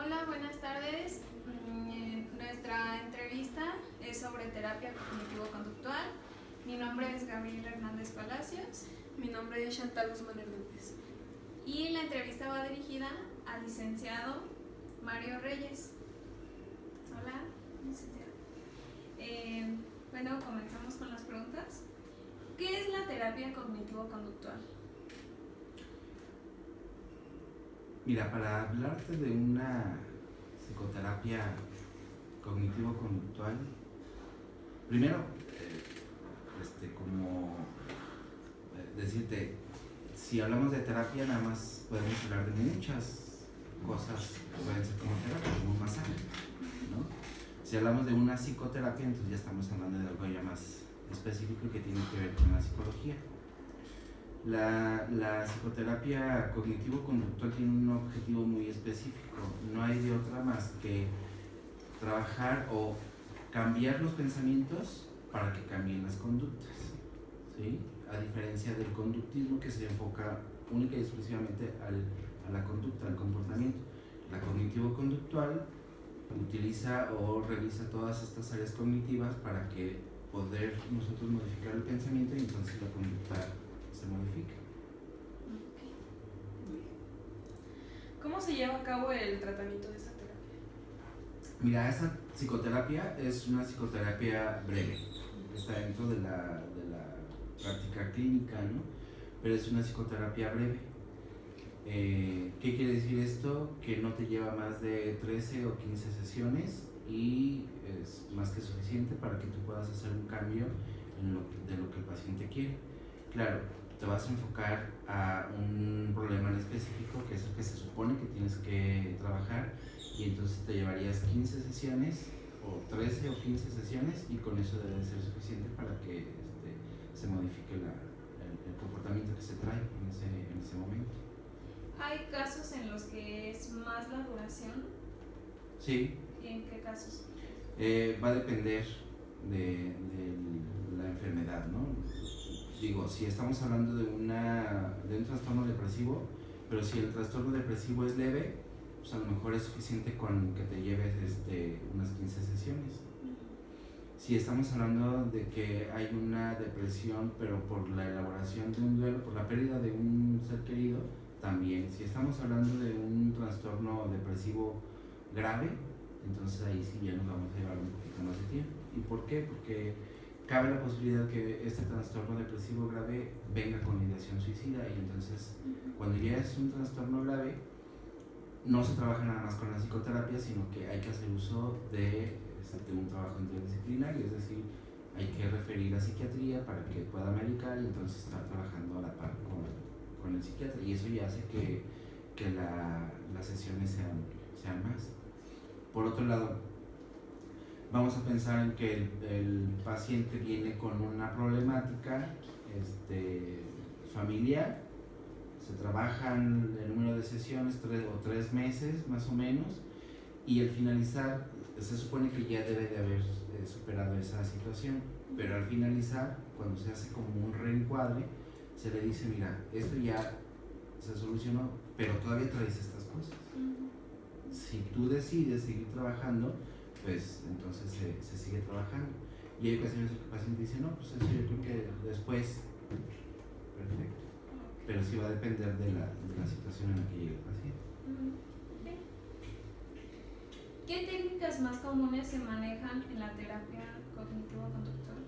Hola, buenas tardes. Nuestra entrevista es sobre terapia cognitivo-conductual. Mi nombre es Gabriel Hernández Palacios. Mi nombre es Chantal Guzmán Hernández. Y la entrevista va dirigida al licenciado Mario Reyes. Hola, licenciado. Bueno, comenzamos con las preguntas. ¿Qué es la terapia cognitivo-conductual? Mira, para hablarte de una psicoterapia cognitivo-conductual, primero, como decirte, si hablamos de terapia, nada más podemos hablar de muchas cosas que pueden ser como terapia, como un masaje, ¿no? Si hablamos de una psicoterapia, entonces ya estamos hablando de algo ya más específico que tiene que ver con la psicología. La psicoterapia cognitivo-conductual tiene un objetivo muy específico, no hay de otra más que trabajar o cambiar los pensamientos para que cambien las conductas, ¿sí? A diferencia del conductismo, que se enfoca única y exclusivamente a la conducta, al comportamiento. La cognitivo-conductual utiliza o revisa todas estas áreas cognitivas para que poder nosotros modificar el pensamiento y entonces la conducta se modifica. ¿Cómo se lleva a cabo el tratamiento de esta terapia? Mira, esta psicoterapia es una psicoterapia breve, está dentro de la práctica clínica, ¿no? Pero es una psicoterapia breve. ¿Qué quiere decir esto? Que no te lleva más de 13 o 15 sesiones y es más que suficiente para que tú puedas hacer un cambio de lo que el paciente quiere. Claro, te vas a enfocar a un problema en específico, que es el que se supone que tienes que trabajar, y entonces te llevarías 15 sesiones o 13 o 15 sesiones y con eso debe ser suficiente para que se modifique el comportamiento que se trae en ese momento. ¿Hay casos en los que es más la duración? Sí. ¿Y en qué casos? Va a depender de la enfermedad, ¿no? Digo, si estamos hablando de un trastorno depresivo, pero si el trastorno depresivo es leve, pues a lo mejor es suficiente con que te lleves unas 15 sesiones. Si estamos hablando de que hay una depresión, pero por la elaboración de un duelo, por la pérdida de un ser querido, también. Si estamos hablando de un trastorno depresivo grave, entonces ahí sí ya nos vamos a llevar un poquito más de tiempo. ¿Y por qué? Porque cabe la posibilidad que este trastorno depresivo grave venga con ideación suicida, y entonces cuando ya es un trastorno grave no se trabaja nada más con la psicoterapia, sino que hay que hacer uso de un trabajo interdisciplinario, es decir, hay que referir a psiquiatría para que pueda medicar y entonces estar trabajando a la par con el psiquiatra, y eso ya hace que las sesiones sean más. Por otro lado, vamos a pensar en que el paciente viene con una problemática familiar, se trabajan el número de sesiones 3 meses más o menos, y al finalizar se supone que ya debe de haber superado esa situación, pero al finalizar, cuando se hace como un reencuadre, se le dice, mira, esto ya se solucionó, pero todavía traes estas cosas. Si tú decides seguir trabajando, pues entonces se sigue trabajando. Y hay ocasiones que el paciente dice, no, pues eso yo creo que después, perfecto. Pero sí va a depender de la situación en la que llegue el paciente. ¿Qué técnicas más comunes se manejan en la terapia cognitivo-conductual?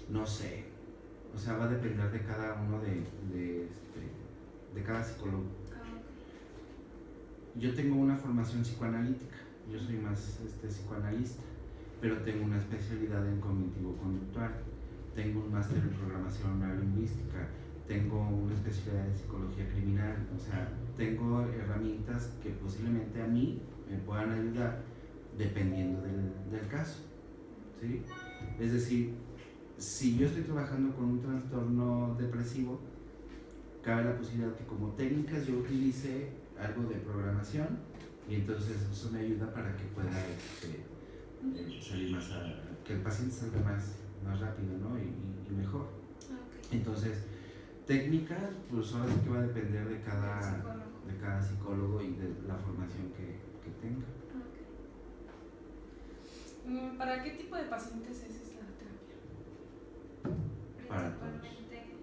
No sé, o sea, va a depender de cada uno de cada psicólogo. Yo tengo una formación psicoanalítica, yo soy más psicoanalista, pero tengo una especialidad en cognitivo-conductual, tengo un máster en programación neurolingüística, tengo una especialidad en psicología criminal, o sea, tengo herramientas que posiblemente a mí me puedan ayudar dependiendo del caso, ¿sí? Es decir, si yo estoy trabajando con un trastorno depresivo, cabe la posibilidad que como técnicas yo utilice algo de programación, y entonces eso me ayuda para que pueda salir que el paciente salga más rápido, ¿no? y mejor. Okay. Entonces, técnicas, pues ahora sí que va a depender de cada psicólogo y de la formación ¿Para qué tipo de pacientes es esta terapia? Para todos. Principalmente,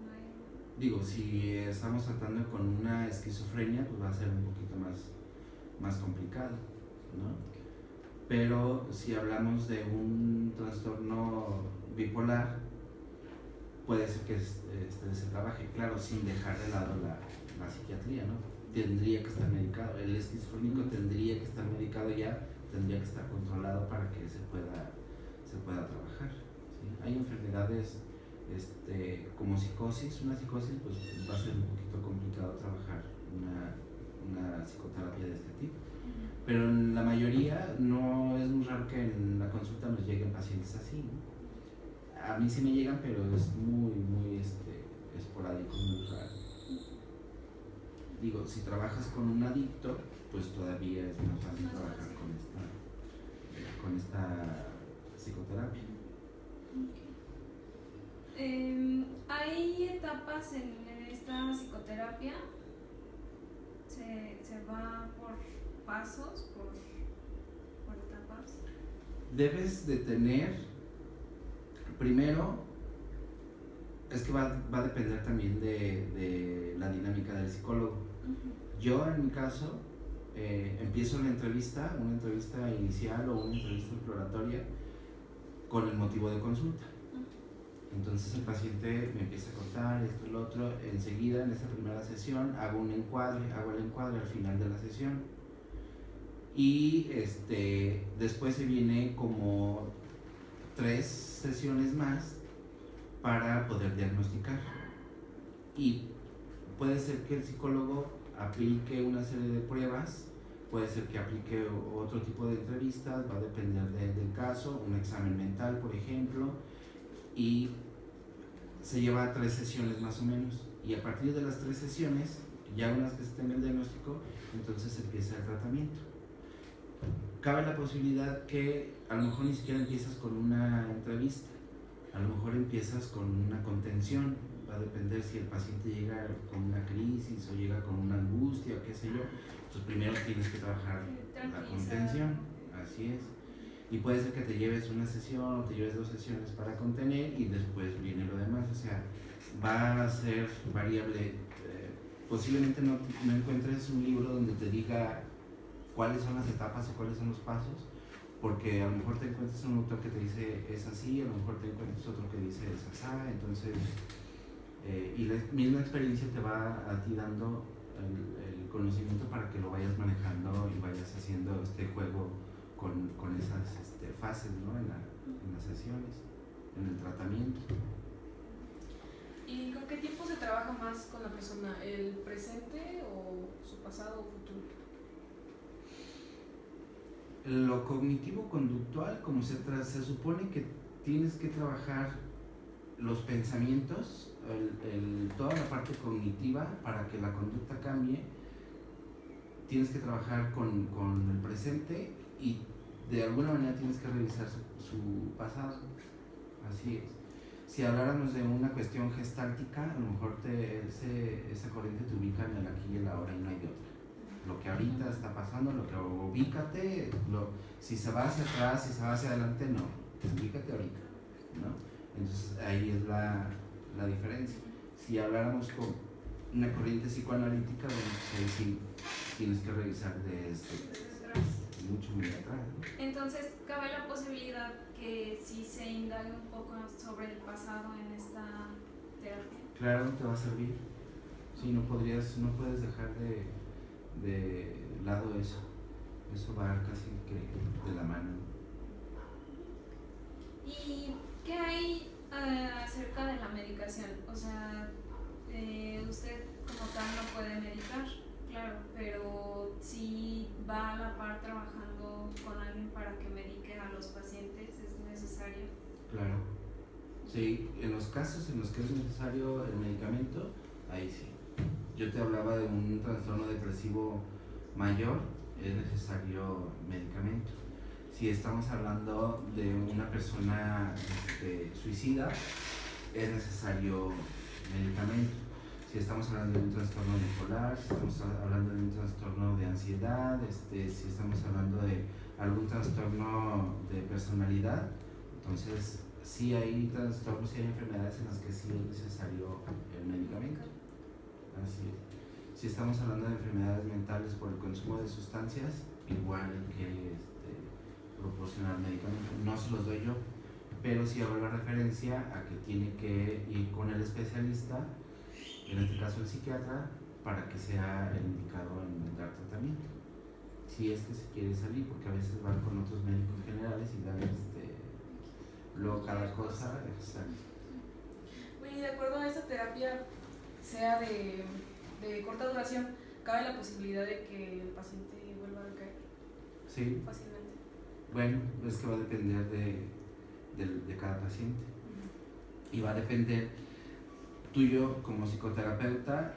no hay- Digo, si estamos tratando con una esquizofrenia, pues va a ser un poquito más complicado, ¿no? Pero si hablamos de un trastorno bipolar, puede ser que se trabaje, claro, sin dejar de lado la psiquiatría, ¿no? Tendría que estar medicado. El esquizofrénico tendría que estar medicado ya, tendría que estar controlado para que se pueda trabajar, ¿sí? Hay enfermedades como psicosis. Una psicosis pues va a ser un poquito complicado trabajar una psicoterapia de este tipo, pero en la mayoría no es muy raro que en la consulta nos lleguen pacientes así, ¿no? A mí sí me llegan, pero es muy esporádico, muy raro. Digo, si trabajas con un adicto, pues todavía es más fácil Más trabajar fácil. con esta psicoterapia. ¿Hay etapas en esta psicoterapia? ¿Se va por pasos, por etapas? Debes de tener, primero, es que va a depender también de la dinámica del psicólogo. Yo en mi caso empiezo una entrevista inicial o una entrevista exploratoria con el motivo de consulta. Entonces el paciente me empieza a contar esto y lo otro. Enseguida en esa primera sesión hago el encuadre al final de la sesión. Y después se viene como 3 sesiones más para poder diagnosticar. Y puede ser que el psicólogo aplique una serie de pruebas, puede ser que aplique otro tipo de entrevistas, va a depender del caso, un examen mental, por ejemplo, y se lleva 3 sesiones más o menos. Y a partir de las 3 sesiones, ya una vez que se tenga el diagnóstico, entonces empieza el tratamiento. Cabe la posibilidad que a lo mejor ni siquiera empiezas con una entrevista, a lo mejor empiezas con una contención. Va a depender si el paciente llega con una crisis o llega con una angustia o qué sé yo. Entonces primero tienes que trabajar la contención, así es. Y puede ser que te lleves una sesión o te lleves 2 sesiones para contener y después viene lo demás. O sea, va a ser variable. Posiblemente no encuentres un libro donde te diga cuáles son las etapas o cuáles son los pasos, porque a lo mejor te encuentras un autor que te dice es así, a lo mejor te encuentras otro que dice es así. Entonces y la misma experiencia te va a ti dando el conocimiento para que lo vayas manejando y vayas haciendo este juego con esas fases, ¿no? en las sesiones, en el tratamiento. ¿Y con qué tiempo se trabaja más con la persona? ¿El presente o su pasado o futuro? Lo cognitivo-conductual, como se supone que tienes que trabajar los pensamientos, toda la parte cognitiva para que la conducta cambie, tienes que trabajar con el presente y de alguna manera tienes que revisar su pasado. Así es. Si habláramos de una cuestión gestáltica, a lo mejor esa corriente te ubica en el aquí y el ahora y no hay de otra. Lo que ahorita está pasando, lo que ubícate, si se va hacia atrás, si se va hacia adelante, no, ubícate ahorita, ¿no? Entonces ahí es la diferencia. Si habláramos con una corriente psicoanalítica, bueno, pues ahí sí tienes que revisar mucho muy atrás, ¿no? Entonces, ¿cabe la posibilidad que sí se indague un poco sobre el pasado en esta terapia? Claro, te va a servir. Sí, no puedes dejar de lado eso. Eso va casi que de la mano. ¿Y qué hay acerca de la medicación? O sea, usted como tal no puede medicar, claro, pero si va a la par trabajando con alguien para que medique a los pacientes, ¿es necesario? Claro. Sí, en los casos en los que es necesario el medicamento, ahí sí. Yo te hablaba de un trastorno depresivo mayor, es necesario medicamento. Si estamos hablando de una persona suicida, es necesario medicamento. Si estamos hablando de un trastorno bipolar, si estamos hablando de un trastorno de ansiedad, ansiedad, si estamos hablando de algún trastorno de personalidad, entonces sí hay trastornos y hay enfermedades en las que sí es necesario el medicamento. Así es. Si estamos hablando de enfermedades mentales por el consumo de sustancias, igual hay que proporcionar medicamentos. No se los doy yo, pero sí hago la referencia a que tiene que ir con el especialista, en este caso el psiquiatra, para que sea el indicado en dar tratamiento. Si es que se quiere salir, porque a veces van con otros médicos generales y dan luego cada cosa. Exacto. Oye, de acuerdo a esta terapia, sea de corta duración, ¿cabe la posibilidad de que el paciente vuelva a recaer Sí. fácilmente? Bueno, es que va a depender de cada paciente. Y va a depender tuyo como psicoterapeuta,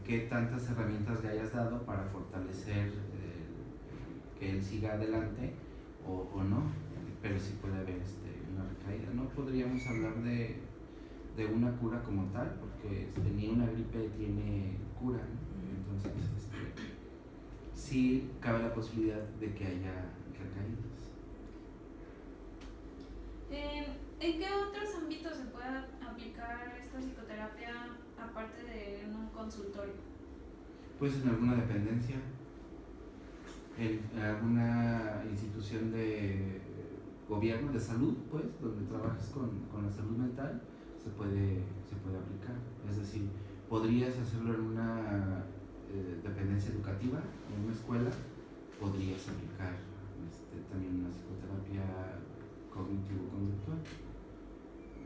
qué tantas herramientas le hayas dado para fortalecer que él siga adelante o no, pero sí puede haber una recaída. No podríamos hablar de una cura como tal, porque ni una gripe tiene cura, ¿no? Entonces sí cabe la posibilidad de que haya recaídas. ¿En qué otros ámbitos se puede aplicar esta psicoterapia aparte de en un consultorio? Pues en alguna dependencia, en alguna institución de gobierno, de salud, pues, donde trabajes con la salud mental, se puede aplicar. Es decir, podrías hacerlo en una dependencia educativa, en una escuela, podrías aplicar también una psicoterapia cognitivo-conductual.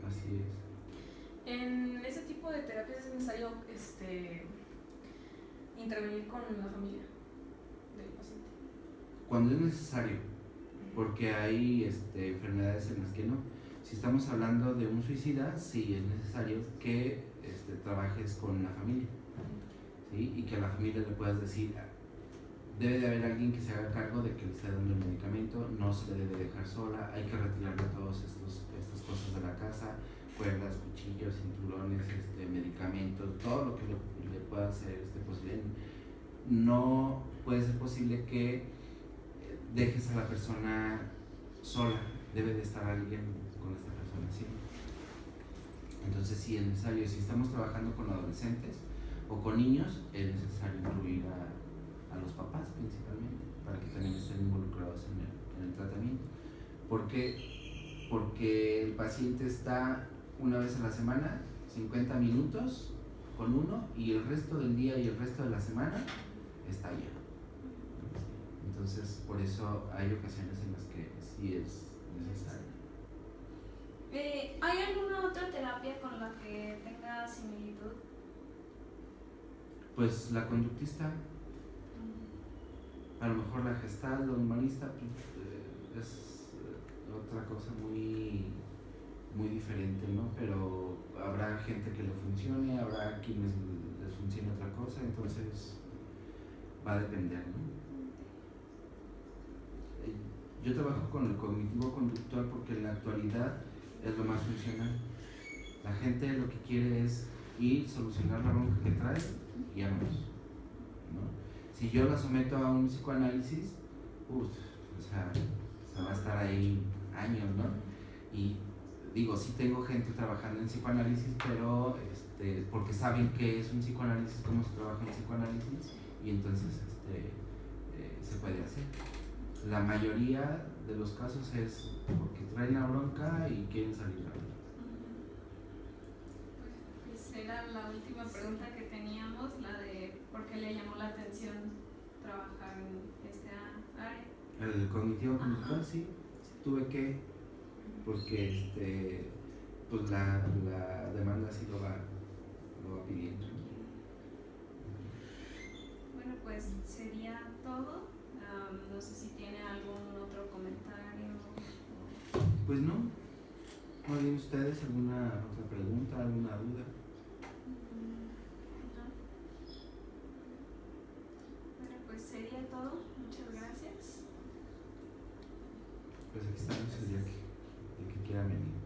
Así es. En ese tipo de terapias es necesario intervenir con la familia del paciente. Cuando es necesario, porque hay enfermedades en las que no. Si estamos hablando de un suicida, sí es necesario que trabajes con la familia, ¿sí? Y que a la familia le puedas decir, debe de haber alguien que se haga cargo de que le esté dando el medicamento, no se le debe dejar sola, hay que retirarle todas estas cosas de la casa, cuerdas, cuchillos, cinturones, medicamentos, todo lo que le pueda hacer posible. No puede ser posible que dejes a la persona sola, debe de estar alguien con esta persona, ¿sí? Entonces sí es necesario, si estamos trabajando con adolescentes o con niños, es necesario incluir a los papás principalmente, para que también estén involucrados en el tratamiento. ¿Por qué? Porque el paciente está una vez a la semana, 50 minutos con uno, y el resto del día y el resto de la semana está allá. Entonces, por eso hay ocasiones en las que sí es necesario. ¿Hay alguna otra terapia con la que tenga similitud? Pues la conductista, a lo mejor la gestal, la humanista, pues, es otra cosa muy, muy diferente, ¿no? Pero habrá gente que le funcione, habrá quienes les funcione otra cosa, entonces va a depender, ¿no? Yo trabajo con el cognitivo conductual porque en la actualidad es lo más funcional. La gente lo que quiere es ir, solucionar la bronca que trae y vámonos, ¿no? Si yo la someto a un psicoanálisis, se va a estar ahí años, ¿no? Y digo, sí tengo gente trabajando en psicoanálisis, pero porque saben qué es un psicoanálisis, cómo se trabaja en psicoanálisis, y entonces se puede hacer. La mayoría de los casos es porque traen la bronca y quieren salir a la Pues era la última pregunta que teníamos, la de por qué le llamó la atención trabajar en esta área. El cognitivo conductual, sí, tuve que, porque pues la demanda sí lo va pidiendo. Bueno, pues sería todo. No sé si tiene algún otro comentario. Pues no. ¿No hay ustedes alguna otra pregunta, alguna duda? No. Bueno, pues sería todo. Muchas gracias. Pues aquí estamos el día que quieran venir.